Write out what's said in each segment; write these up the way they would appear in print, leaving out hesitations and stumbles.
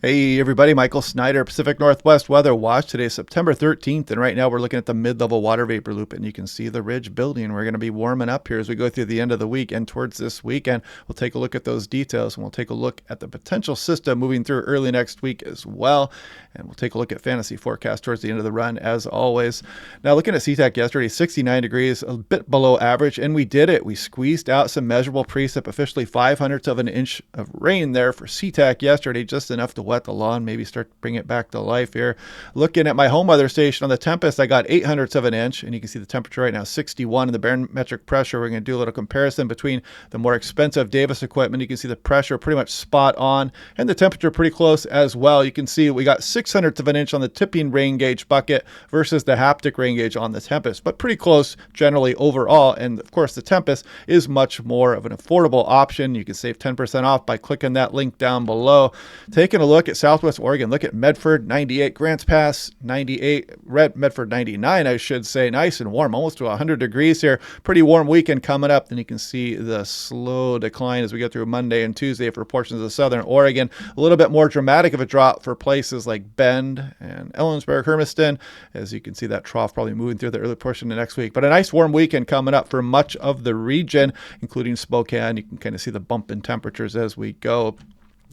Hey everybody, Michael Snyder, Pacific Northwest Weather Watch. Today is September 13th, and right now we're looking at the mid-level water vapor loop, and you can see the ridge building. We're going to be warming up here as we go through the end of the week and towards this weekend. We'll take a look at those details, and we'll take a look at the potential system moving through early next week as well, and we'll take a look at fantasy forecast towards the end of the run as always. Now looking at CTAC yesterday, 69 degrees, a bit below average, and we did it. We squeezed out some measurable precip, officially 0.05 of an inch of rain there for CTAC yesterday, just enough to wet the lawn, maybe start to bring it back to life here. Looking at my home weather station on the Tempest, I got 0.08 of an inch, and you can see the temperature right now 61, and the barometric pressure. We're going to do a little comparison between the more expensive Davis equipment. You can see the pressure pretty much spot on, and the temperature pretty close as well. You can see we got 0.06 of an inch on the tipping rain gauge bucket versus the haptic rain gauge on the Tempest, but pretty close generally overall. And of course, the Tempest is much more of an affordable option. You can save 10% off by clicking that link down below. Taking a look at Southwest Oregon, look at Medford 98, Grants Pass 98, Medford 99, I should say. Nice and warm, almost to 100 degrees here. Pretty warm weekend coming up. Then you can see the slow decline as we go through Monday and Tuesday for portions of southern Oregon. A little bit more dramatic of a drop for places like Bend and Ellensburg, Hermiston, as you can see that trough probably moving through the early portion of next week. But a nice warm weekend coming up for much of the region, including Spokane. You can kind of see the bump in temperatures as we go.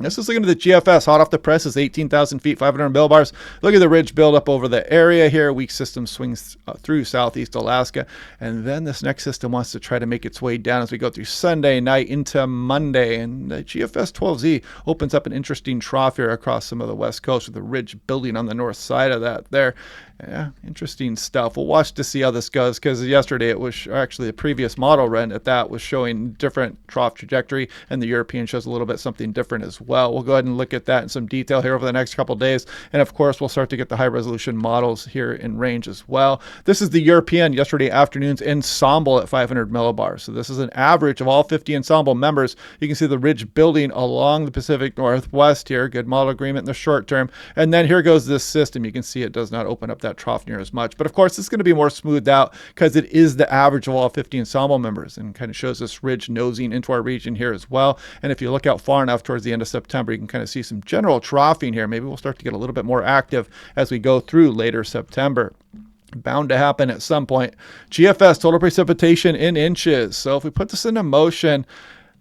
This is looking at the GFS, hot off the press is 18,000 feet, 500 millibars. Look at the ridge buildup over the area here. Weak system swings through southeast Alaska. And then this next system wants to try to make its way down as we go through Sunday night into Monday. And the GFS 12Z opens up an interesting trough here across some of the west coast with the ridge building on the north side of that there. Yeah, interesting stuff. We'll watch to see how this goes, because yesterday it was actually the previous model run at that was showing different trough trajectory, and the European shows a little bit something different as well. We'll go ahead and look at that in some detail here over the next couple of days. And of course, we'll start to get the high resolution models here in range as well. This is the European yesterday afternoon's ensemble at 500 millibars. So this is an average of all 50 ensemble members. You can see the ridge building along the Pacific Northwest here. Good model agreement in the short term. And then here goes this system. You can see it does not open up that trough near as much, but of course it's going to be more smoothed out because it is the average of all 50 ensemble members, and kind of shows this ridge nosing into our region here as well. And if you look out far enough towards the end of September, you can kind of see some general troughing here. Maybe we'll start to get a little bit more active as we go through later September. Bound to happen at some point. GFS, total precipitation in inches. So if we put this into motion,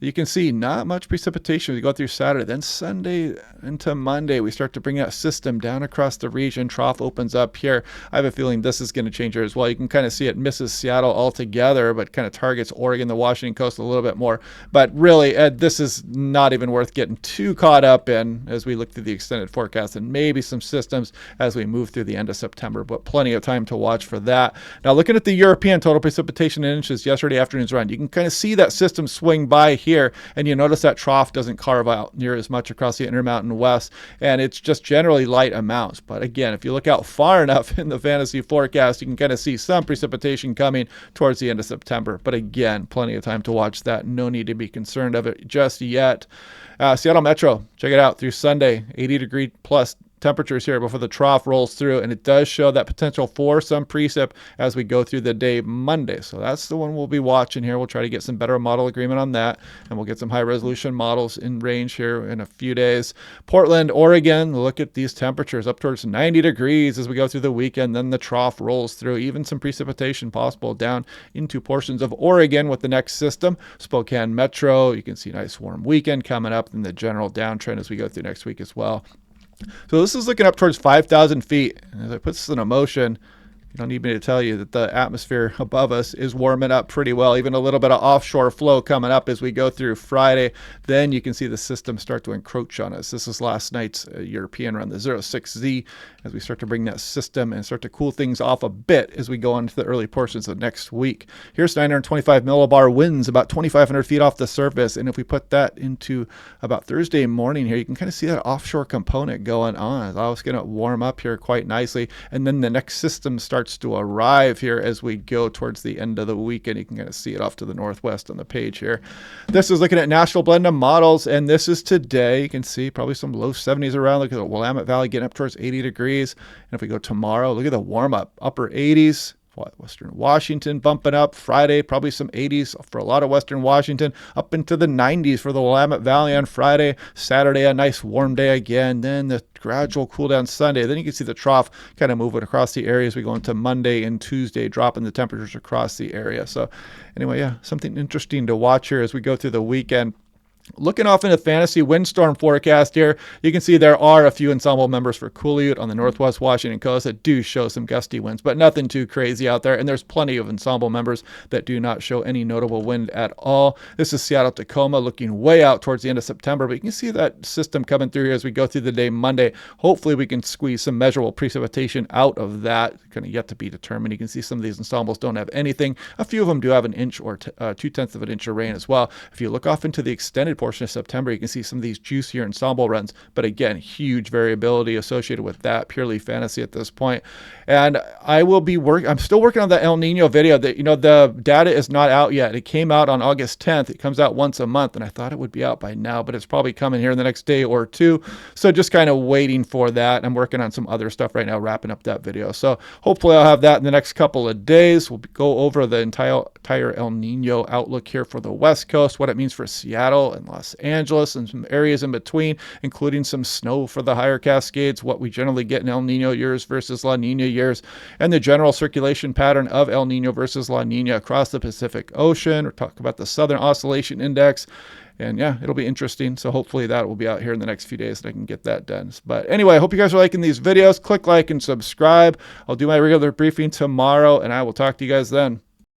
you can see not much precipitation as we go through Saturday. Then Sunday into Monday, we start to bring that system down across the region. Trough opens up here. I have a feeling this is going to change here as well. You can kind of see it misses Seattle altogether, but kind of targets Oregon, the Washington coast a little bit more. But really, Ed, this is not even worth getting too caught up in as we look through the extended forecast, and maybe some systems as we move through the end of September, but plenty of time to watch for that. Now, looking at the European total precipitation in inches yesterday afternoon's run, you can kind of see that system swing by here, and you notice that trough doesn't carve out near as much across the Intermountain West, and it's just generally light amounts. But again, if you look out far enough in the fantasy forecast, you can kind of see some precipitation coming towards the end of September. But again, plenty of time to watch that. No need to be concerned of it just yet. Seattle Metro, check it out through Sunday, 80-degree plus temperatures here before the trough rolls through, and it does show that potential for some precip as we go through the day Monday. So that's the one we'll be watching here. We'll try to get some better model agreement on that, and we'll get some high resolution models in range here in a few days. Portland, Oregon, look at these temperatures up towards 90 degrees as we go through the weekend. Then the trough rolls through, even some precipitation possible down into portions of Oregon with the next system. Spokane Metro, you can see nice warm weekend coming up, and the general downtrend as we go through next week as well. So this is looking up towards 5,000 feet. And as I put this in motion, you don't need me to tell you that the atmosphere above us is warming up pretty well. Even a little bit of offshore flow coming up as we go through Friday. Then you can see the system start to encroach on us. This is last night's European run, the 06Z, as we start to bring that system and start to cool things off a bit as we go into the early portions of next week. Here's 925 millibar winds, about 2,500 feet off the surface. And if we put that into about Thursday morning here, you can kind of see that offshore component going on. It's going to warm up here quite nicely. And then the next system starts to arrive here as we go towards the end of the weekend. You can kind of see it off to the northwest on the page here. This is looking at National Blend of models, and this is today. You can see probably some low 70s around. Look at the Willamette Valley getting up towards 80 degrees. And if we go tomorrow, look at the warm up, upper 80s. Western Washington bumping up. Friday, probably some 80s for a lot of Western Washington, up into the 90s for the Willamette Valley on Friday. Saturday, a nice warm day again. Then the gradual cool down Sunday. Then you can see the trough kind of moving across the area as we go into Monday and Tuesday, dropping the temperatures across the area. So anyway, yeah, something interesting to watch here as we go through the weekend. Looking off into fantasy windstorm forecast here, you can see there are a few ensemble members for Coolute on the northwest Washington coast that do show some gusty winds, but nothing too crazy out there. And there's plenty of ensemble members that do not show any notable wind at all. This is Seattle-Tacoma looking way out towards the end of September, but you can see that system coming through here as we go through the day Monday. Hopefully we can squeeze some measurable precipitation out of that. Kind of yet to be determined. You can see some of these ensembles don't have anything. A few of them do have an inch or 2/10 of an inch of rain as well. If you look off into the extended portion of September, you can see some of these juicier ensemble runs, but again, huge variability associated with that, purely fantasy at this point. And I'm still working on the El Nino video. That, the data is not out yet. It came out on August 10th. It comes out once a month, and I thought it would be out by now, but it's probably coming here in the next day or two. So just kind of waiting for that. I'm working on some other stuff right now, wrapping up that video. So hopefully I'll have that in the next couple of days. We'll go over the entire El Nino outlook here for the West Coast, what it means for Seattle and Los Angeles and some areas in between, including some snow for the higher Cascades, what we generally get in El Nino years versus La Nina years, and the general circulation pattern of El Nino versus La Nina across the Pacific Ocean. We'll talk about the Southern Oscillation Index. And yeah, it'll be interesting. So hopefully that will be out here in the next few days and I can get that done. But anyway, I hope you guys are liking these videos. Click like and subscribe. I'll do my regular briefing tomorrow and I will talk to you guys then.